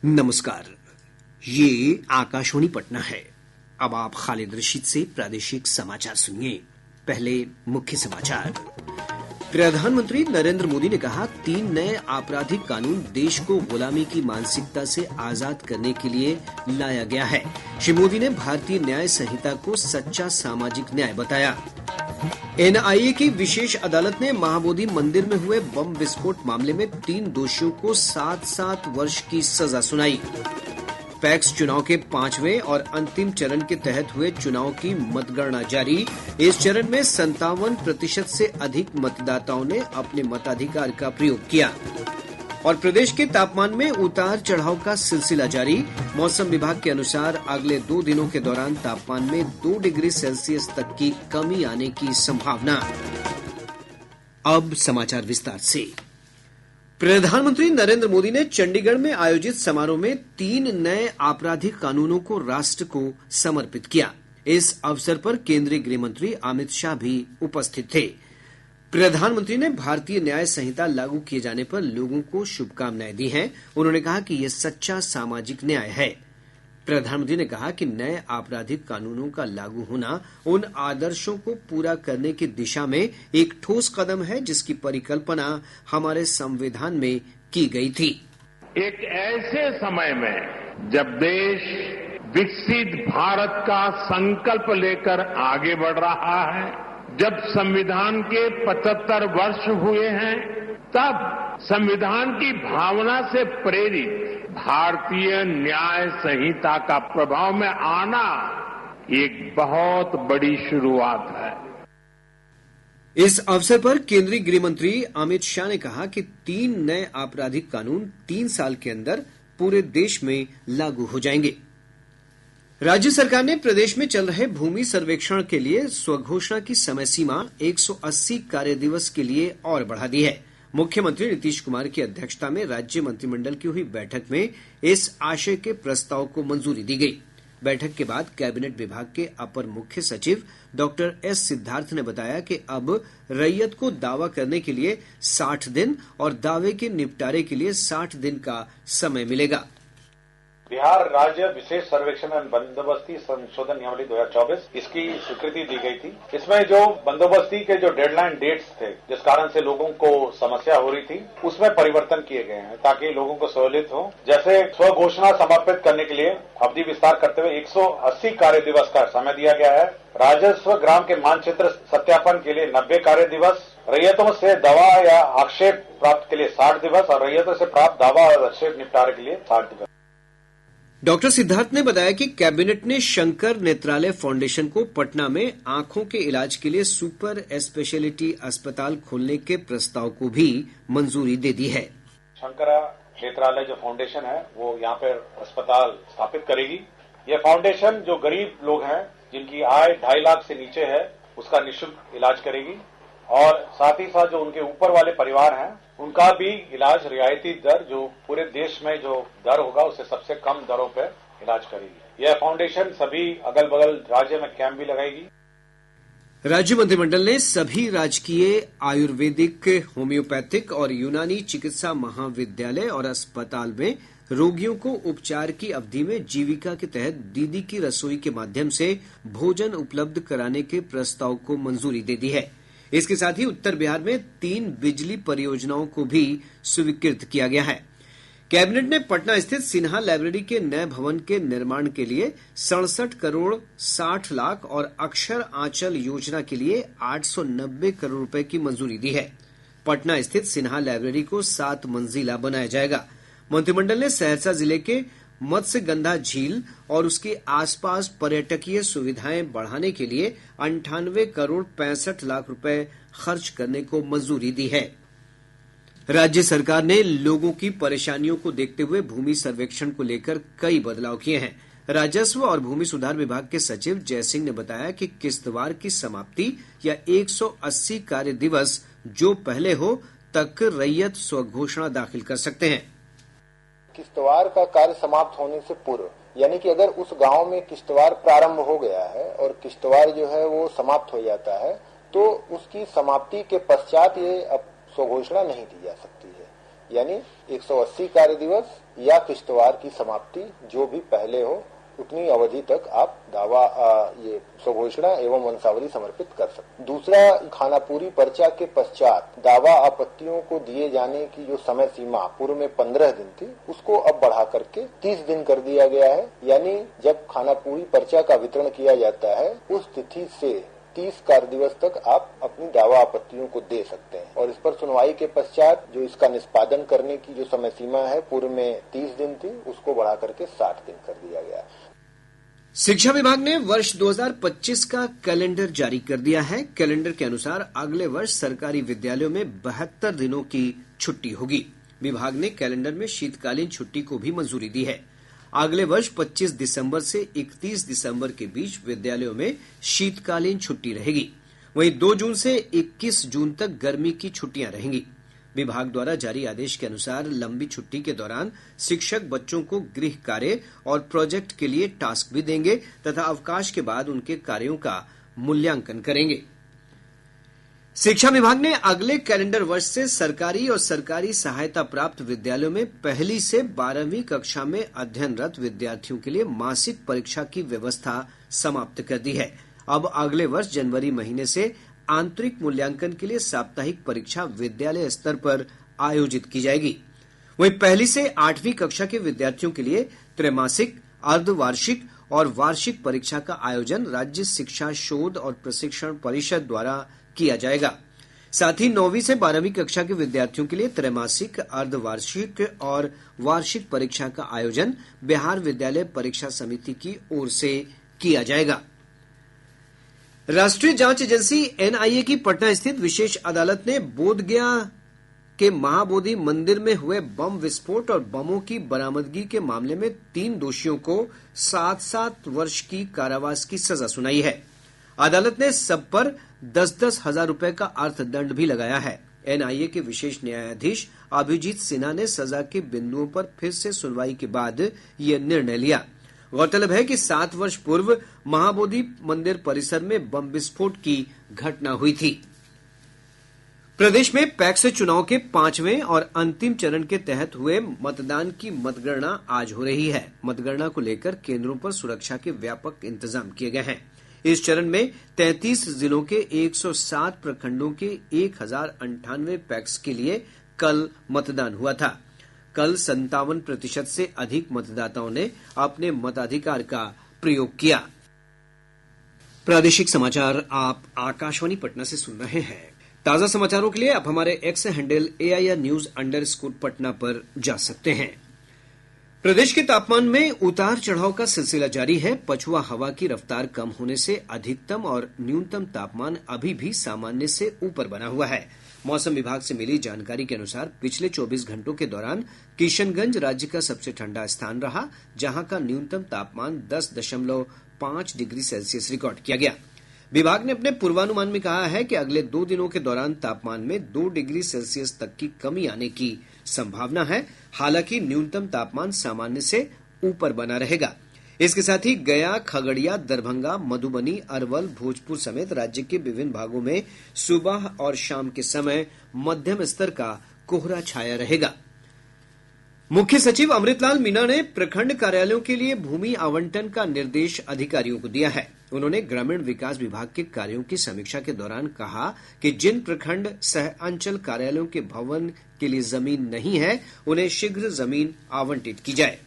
नमस्कार, ये आकाशवाणी पटना है। अब आप खालिद रशीद से प्रादेशिक समाचार सुनिए। पहले मुख्य समाचार। प्रधानमंत्री नरेंद्र मोदी ने कहा 3 नए आपराधिक कानून देश को गुलामी की मानसिकता से आजाद करने के लिए लाया गया है। श्री मोदी ने भारतीय न्याय संहिता को सच्चा सामाजिक न्याय बताया। एनआईए की विशेष अदालत ने महाबोधि मंदिर में हुए बम विस्फोट मामले में 3 दोषियों को 7-7 वर्ष की सजा सुनाई। पैक्स चुनाव के 5वें और अंतिम चरण के तहत हुए चुनाव की मतगणना जारी। इस चरण में 57% से अधिक मतदाताओं ने अपने मताधिकार का प्रयोग किया। और प्रदेश के तापमान में उतार चढ़ाव का सिलसिला जारी। मौसम विभाग के अनुसार अगले 2 दिनों के दौरान तापमान में 2 डिग्री सेल्सियस तक की कमी आने की संभावना। अब समाचार विस्तार से। प्रधानमंत्री नरेंद्र मोदी ने चंडीगढ़ में आयोजित समारोह में 3 नए आपराधिक कानूनों को राष्ट्र को समर्पित किया। इस अवसर पर केंद्रीय गृह मंत्री अमित शाह भी उपस्थित थे। प्रधानमंत्री ने भारतीय न्याय संहिता लागू किए जाने पर लोगों को शुभकामनाएं दी हैं। उन्होंने कहा कि यह सच्चा सामाजिक न्याय है। प्रधानमंत्री ने कहा कि नए आपराधिक कानूनों का लागू होना उन आदर्शों को पूरा करने की दिशा में एक ठोस कदम है जिसकी परिकल्पना हमारे संविधान में की गई थी। एक ऐसे समय में जब देश विकसित भारत का संकल्प लेकर आगे बढ़ रहा है, जब संविधान के 75 वर्ष हुए हैं, तब संविधान की भावना से प्रेरित भारतीय न्याय संहिता का प्रभाव में आना एक बहुत बड़ी शुरुआत है। इस अवसर पर केंद्रीय गृह मंत्री अमित शाह ने कहा कि 3 नए आपराधिक कानून 3 साल के अंदर पूरे देश में लागू हो जाएंगे। राज्य सरकार ने प्रदेश में चल रहे भूमि सर्वेक्षण के लिए स्वघोषणा की समय सीमा 180 कार्य दिवस के लिए और बढ़ा दी है। मुख्यमंत्री नीतीश कुमार की अध्यक्षता में राज्य मंत्रिमंडल की हुई बैठक में इस आशय के प्रस्ताव को मंजूरी दी गई। बैठक के बाद कैबिनेट विभाग के अपर मुख्य सचिव डॉक्टर एस सिद्धार्थ ने बताया कि अब रैयत को दावा करने के लिए 60 दिन और दावे के निपटारे के लिए 60 दिन का समय मिलेगा। बिहार राज्य विशेष सर्वेक्षण एवं बंदोबस्ती संशोधन नियमावली 2024 इसकी स्वीकृति दी गई थी। इसमें जो बंदोबस्ती के जो डेडलाइन डेट्स थे, जिस कारण से लोगों को समस्या हो रही थी, उसमें परिवर्तन किए गए हैं ताकि लोगों को सहूलियत हो। जैसे स्व घोषणा समर्पित करने के लिए अवधि विस्तार करते हुए 180 कार्य दिवस का समय दिया गया है। राजस्व ग्राम के मानचित्र सत्यापन के लिए 90 कार्य दिवस, रैयतों से दवा या आक्षेप प्राप्त के लिए 60 दिवस और रैयतों से प्राप्त दावा और आक्षेप निपटारे के लिए 60 दिवस। डॉक्टर सिद्धार्थ ने बताया कि कैबिनेट ने शंकर नेत्रालय फाउंडेशन को पटना में आंखों के इलाज के लिए सुपर स्पेशलिटी अस्पताल खोलने के प्रस्ताव को भी मंजूरी दे दी है। शंकर नेत्रालय जो फाउंडेशन है वो यहाँ पर अस्पताल स्थापित करेगी। यह फाउंडेशन जो गरीब लोग हैं, जिनकी आय 2.5 लाख से नीचे है, उसका निःशुल्क इलाज करेगी और साथ ही साथ जो उनके ऊपर वाले परिवार हैं उनका भी इलाज रियायती दर, जो पूरे देश में जो दर होगा उससे सबसे कम दरों पर इलाज करेगी। यह फाउंडेशन सभी अगल बगल राज्य में कैंप भी लगाएगी। राज्य मंत्रिमंडल ने सभी राजकीय आयुर्वेदिक, होम्योपैथिक और यूनानी चिकित्सा महाविद्यालय और अस्पताल में रोगियों को उपचार की अवधि में जीविका के तहत दीदी की रसोई के माध्यम से भोजन उपलब्ध कराने के प्रस्ताव को मंजूरी दे दी है। इसके साथ ही उत्तर बिहार में 3 बिजली परियोजनाओं को भी स्वीकृत किया गया है। कैबिनेट ने पटना स्थित सिन्हा लाइब्रेरी के नए भवन के निर्माण के लिए 67 करोड़ 60 लाख और अक्षर आंचल योजना के लिए 890 करोड़ रुपए की मंजूरी दी है। पटना स्थित सिन्हा लाइब्रेरी को 7 मंजिला बनाया जाएगा। मंत्रिमंडल ने सहरसा जिले के मत्स्यगंधा झील और उसके आसपास पर्यटकीय सुविधाएं बढ़ाने के लिए 98 करोड़ 65 लाख रुपए खर्च करने को मंजूरी दी है। राज्य सरकार ने लोगों की परेशानियों को देखते हुए भूमि सर्वेक्षण को लेकर कई बदलाव किए हैं। राजस्व और भूमि सुधार विभाग के सचिव जयसिंह ने बताया कि किस्तवार की समाप्ति या 180 कार्य दिवस जो पहले हो तक रैयत स्वघोषणा दाखिल कर सकते हैं। किश्तवार का कार्य समाप्त होने से पूर्व, यानी कि अगर उस गांव में किश्तवार प्रारंभ हो गया है और किश्तवार जो है वो समाप्त हो जाता है, तो उसकी समाप्ति के पश्चात ये अब स्वघोषणा नहीं दी जा सकती है। यानी 180 कार्य दिवस या किश्तवार की समाप्ति जो भी पहले हो उतनी अवधि तक आप दावा ये स्वघोषणा एवं वंशावली समर्पित कर सकते। दूसरा, खानापूरी पर्चा के पश्चात दावा आपत्तियों को दिए जाने की जो समय सीमा पूर्व में 15 दिन थी उसको अब बढ़ा करके 30 दिन कर दिया गया है। यानी जब खानापूरी पर्चा का वितरण किया जाता है उस तिथि से 30 कार्य दिवस तक आप अपनी दावा आपत्तियों को दे सकते हैं और इस पर सुनवाई के पश्चात जो इसका निष्पादन करने की जो समय सीमा है पूर्व में 30 दिन थी उसको बढ़ा करके 60 दिन कर दिया गया। शिक्षा विभाग ने वर्ष 2025 का कैलेंडर जारी कर दिया है। कैलेंडर के अनुसार अगले वर्ष सरकारी विद्यालयों में 72 दिनों की छुट्टी होगी। विभाग ने कैलेंडर में शीतकालीन छुट्टी को भी मंजूरी दी है। अगले वर्ष 25 दिसंबर से 31 दिसंबर के बीच विद्यालयों में शीतकालीन छुट्टी रहेगी। वहीं 2 जून से 21 जून तक गर्मी की छुट्टियां रहेंगी। विभाग द्वारा जारी आदेश के अनुसार लंबी छुट्टी के दौरान शिक्षक बच्चों को गृह कार्य और प्रोजेक्ट के लिए टास्क भी देंगे तथा अवकाश के बाद उनके कार्यों का मूल्यांकन करेंगे। शिक्षा विभाग ने अगले कैलेंडर वर्ष से सरकारी और सरकारी सहायता प्राप्त विद्यालयों में 1ली से 12वीं कक्षा में अध्ययनरत विद्यार्थियों के लिए मासिक परीक्षा की व्यवस्था समाप्त कर दी है। अब अगले वर्ष जनवरी महीने से आंतरिक मूल्यांकन के लिए साप्ताहिक परीक्षा विद्यालय स्तर पर आयोजित की जाएगी। वहीं 1ली से 8वीं कक्षा के विद्यार्थियों के लिए त्रैमासिक, अर्धवार्षिक और वार्षिक परीक्षा का आयोजन राज्य शिक्षा शोध और प्रशिक्षण परिषद द्वारा किया जाएगा। साथ ही 9वीं से 12वीं कक्षा के विद्यार्थियों के लिए त्रैमासिक, अर्धवार्षिक और वार्षिक परीक्षा का आयोजन बिहार विद्यालय परीक्षा समिति की ओर से किया जाएगा। राष्ट्रीय जांच एजेंसी एनआईए की पटना स्थित विशेष अदालत ने बोधगया के महाबोधि मंदिर में हुए बम विस्फोट और बमों की बरामदगी के मामले में 3 दोषियों को 7-7 वर्ष की कारावास की सजा सुनाई है। अदालत ने सब पर 10-10 हजार रुपए का अर्थदंड भी लगाया है। एनआईए के विशेष न्यायाधीश अभिजीत सिन्हा ने सजा के बिंदुओं पर फिर से सुनवाई के बाद यह निर्णय लिया। गौरतलब है कि 7 वर्ष पूर्व महाबोधि मंदिर परिसर में बम विस्फोट की घटना हुई थी। प्रदेश में पैक्स चुनाव के 5वें और अंतिम चरण के तहत हुए मतदान की मतगणना आज हो रही है। मतगणना को लेकर केंद्रों पर सुरक्षा के व्यापक इंतजाम किए गए हैं। इस चरण में 33 जिलों के 107 प्रखंडों के 1098 पैक्स के लिए कल मतदान हुआ था। कल 57% से अधिक मतदाताओं ने अपने मताधिकार का प्रयोग किया। प्रादेशिक समाचार आप आकाशवाणी पटना से सुन रहे हैं। ताजा समाचारों के लिए आप हमारे एक्स हैंडल AIR_News पटना पर जा सकते हैं। प्रदेश के तापमान में उतार चढ़ाव का सिलसिला जारी है। पछुआ हवा की रफ्तार कम होने से अधिकतम और न्यूनतम तापमान अभी भी सामान्य से ऊपर बना हुआ है। मौसम विभाग से मिली जानकारी के अनुसार पिछले 24 घंटों के दौरान किशनगंज राज्य का सबसे ठंडा स्थान रहा, जहां का न्यूनतम तापमान 10.5 डिग्री सेल्सियस रिकॉर्ड किया गया। विभाग ने अपने पूर्वानुमान में कहा है कि अगले 2 दिनों के दौरान तापमान में 2 डिग्री सेल्सियस तक की कमी आने की संभावना है। हालांकि न्यूनतम तापमान सामान्य से ऊपर बना रहेगा। इसके साथ ही गया, खगड़िया, दरभंगा, मधुबनी, अरवल, भोजपुर समेत राज्य के विभिन्न भागों में सुबह और शाम के समय मध्यम स्तर का कोहरा छाया रहेगा। मुख्य सचिव अमृतलाल मीणा ने प्रखंड कार्यालयों के लिए भूमि आवंटन का निर्देश अधिकारियों को दिया है। उन्होंने ग्रामीण विकास विभाग के कार्यों की समीक्षा के दौरान कहा कि जिन प्रखंड सह अंचल कार्यालयों के भवन के लिए जमीन नहीं है, उन्हें शीघ्र जमीन आवंटित की जाए।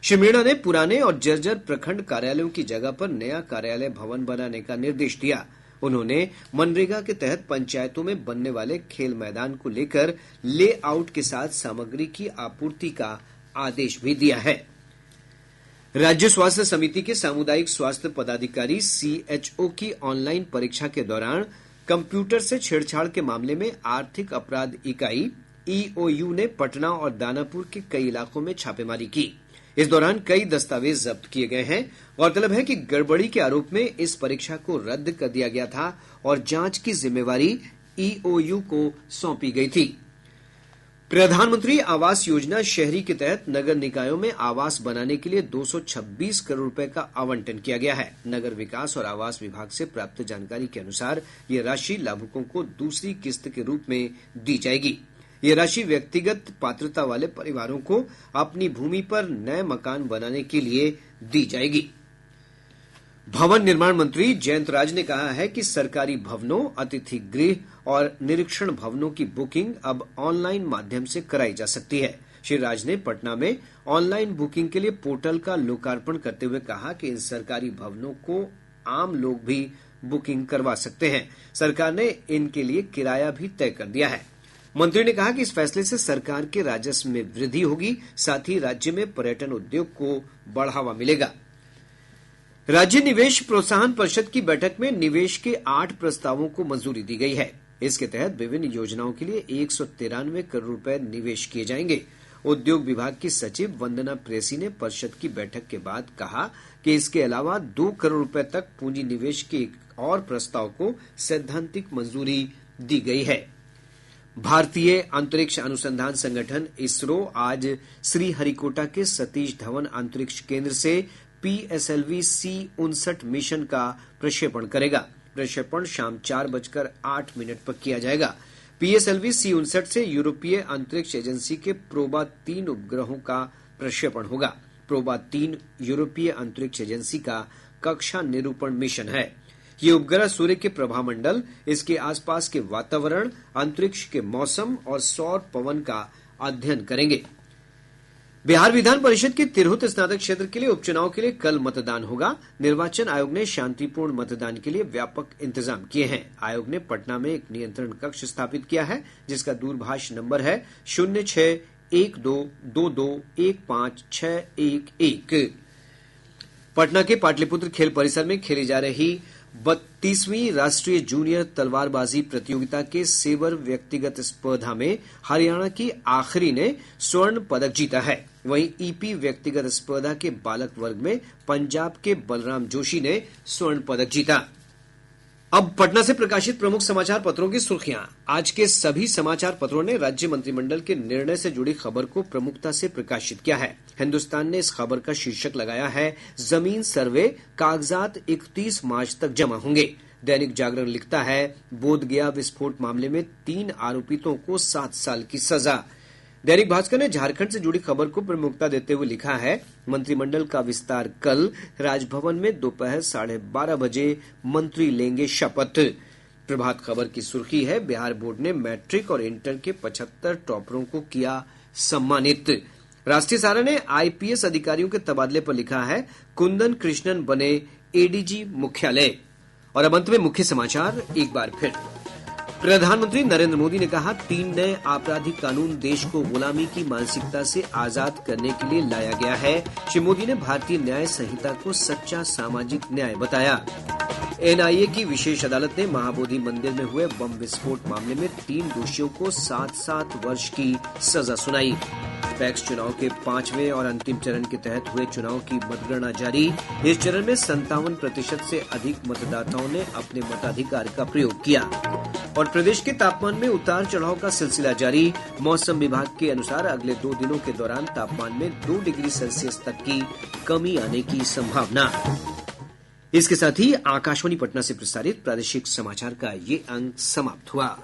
श्री मीणा ने पुराने और जर्जर प्रखंड कार्यालयों की जगह पर नया कार्यालय भवन बनाने का निर्देश दिया। उन्होंने मनरेगा के तहत पंचायतों में बनने वाले खेल मैदान को लेकर लेआउट के साथ सामग्री की आपूर्ति का आदेश भी दिया है। राज्य स्वास्थ्य समिति के सामुदायिक स्वास्थ्य पदाधिकारी CHO की ऑनलाइन परीक्षा के दौरान कंप्यूटर से छेड़छाड़ के मामले में आर्थिक अपराध इकाई EOU ने पटना और दानापुर के कई इलाकों में छापेमारी की। इस दौरान कई दस्तावेज जब्त किए गए हैं। गौरतलब है कि गड़बड़ी के आरोप में इस परीक्षा को रद्द कर दिया गया था और जांच की जिम्मेवारी EOU को सौंपी गई थी। प्रधानमंत्री आवास योजना शहरी के तहत नगर निकायों में आवास बनाने के लिए 226 करोड़ रुपए का आवंटन किया गया है। नगर विकास और आवास विभाग से प्राप्त जानकारी के अनुसार ये राशि लाभुकों को दूसरी किस्त के रूप में दी जाएगी। ये राशि व्यक्तिगत पात्रता वाले परिवारों को अपनी भूमि पर नए मकान बनाने के लिए दी जाएगी। भवन निर्माण मंत्री जयंत राज ने कहा है कि सरकारी भवनों, अतिथि गृह और निरीक्षण भवनों की बुकिंग अब ऑनलाइन माध्यम से कराई जा सकती है। श्री राज ने पटना में ऑनलाइन बुकिंग के लिए पोर्टल का लोकार्पण करते हुए कहा कि इन सरकारी भवनों को आम लोग भी बुकिंग करवा सकते हैं। सरकार ने इनके लिए किराया भी तय कर दिया है। मंत्री ने कहा कि इस फैसले से सरकार के राजस्व में वृद्धि होगी, साथ ही राज्य में पर्यटन उद्योग को बढ़ावा मिलेगा। राज्य निवेश प्रोत्साहन परिषद की बैठक में निवेश के 8 प्रस्तावों को मंजूरी दी गई है। इसके तहत विभिन्न योजनाओं के लिए 193 करोड़ रुपए निवेश किए जाएंगे। उद्योग विभाग की सचिव वंदना प्रेसी ने परिषद की बैठक के बाद कहा कि इसके अलावा 2 करोड़ रुपए तक पूंजी निवेश के एक और प्रस्ताव को सैद्धांतिक मंजूरी दी गई है। भारतीय अंतरिक्ष अनुसंधान संगठन इसरो आज श्रीहरिकोटा के सतीश धवन अंतरिक्ष केंद्र से PSLV C-59 मिशन का प्रक्षेपण करेगा। प्रक्षेपण शाम 4:08 पर किया जाएगा। PSLV C-59 से यूरोपीय अंतरिक्ष एजेंसी के प्रोबा 3 उपग्रहों का प्रक्षेपण होगा। प्रोबा 3 यूरोपीय अंतरिक्ष एजेंसी का कक्षा निरूपण मिशन है। ये उपग्रह सूर्य के प्रभामंडल, इसके आसपास के वातावरण, अंतरिक्ष के मौसम और सौर पवन का अध्ययन करेंगे। बिहार विधान परिषद के तिरहुत स्नातक क्षेत्र के लिए उपचुनाव के लिए कल मतदान होगा। निर्वाचन आयोग ने शांतिपूर्ण मतदान के लिए व्यापक इंतजाम किए हैं। आयोग ने पटना में एक नियंत्रण कक्ष स्थापित किया है, जिसका दूरभाष नंबर है 0612221561 पटना के पाटलिपुत्र खेल परिसर में खेली जा रही 32वीं राष्ट्रीय जूनियर तलवारबाजी प्रतियोगिता के सेवर व्यक्तिगत स्पर्धा में हरियाणा की आखिरी ने स्वर्ण पदक जीता है। वहीं ईपी व्यक्तिगत स्पर्धा के बालक वर्ग में पंजाब के बलराम जोशी ने स्वर्ण पदक जीता। अब पटना से प्रकाशित प्रमुख समाचार पत्रों की सुर्खियां। आज के सभी समाचार पत्रों ने राज्य मंत्रिमंडल के निर्णय से जुड़ी खबर को प्रमुखता से प्रकाशित किया है। हिन्दुस्तान ने इस खबर का शीर्षक लगाया है, जमीन सर्वे कागजात 31 मार्च तक जमा होंगे। दैनिक जागरण लिखता है, बोधगया विस्फोट मामले में 3 आरोपितों को 7 साल की सजा। दैनिक भास्कर ने झारखंड से जुड़ी खबर को प्रमुखता देते हुए लिखा है, मंत्रिमंडल का विस्तार कल, राजभवन में दोपहर 12:30 बजे मंत्री लेंगे शपथ। प्रभात खबर की सुर्खी है, बिहार बोर्ड ने मैट्रिक और इंटर के 75 टॉपरों को किया सम्मानित। राष्ट्रीय सहारा ने IPS अधिकारियों के तबादले पर लिखा है, कुंदन कृष्णन बने ADG मुख्यालय। और अब अंत में मुख्य समाचार एक बार फिर। प्रधानमंत्री नरेंद्र मोदी ने कहा, 3 नए आपराधिक कानून देश को गुलामी की मानसिकता से आजाद करने के लिए लाया गया है। श्री मोदी ने भारतीय न्याय संहिता को सच्चा सामाजिक न्याय बताया। NIA की विशेष अदालत ने महाबोधि मंदिर में हुए बम विस्फोट मामले में 3 दोषियों को 7-7 वर्ष की सजा सुनाई। पैक्स चुनाव के 5वें और अंतिम चरण के तहत हुए चुनाव की मतगणना जारी। इस चरण में 57% से अधिक मतदाताओं ने अपने मताधिकार का प्रयोग किया। और प्रदेश के तापमान में उतार चढ़ाव का सिलसिला जारी। मौसम विभाग के अनुसार अगले 2 दिनों के दौरान तापमान में 2 डिग्री सेल्सियस तक की कमी आने की संभावना। इसके साथ ही आकाशवाणी पटना से प्रसारित प्रादेशिक समाचार का ये अंक समाप्त हुआ।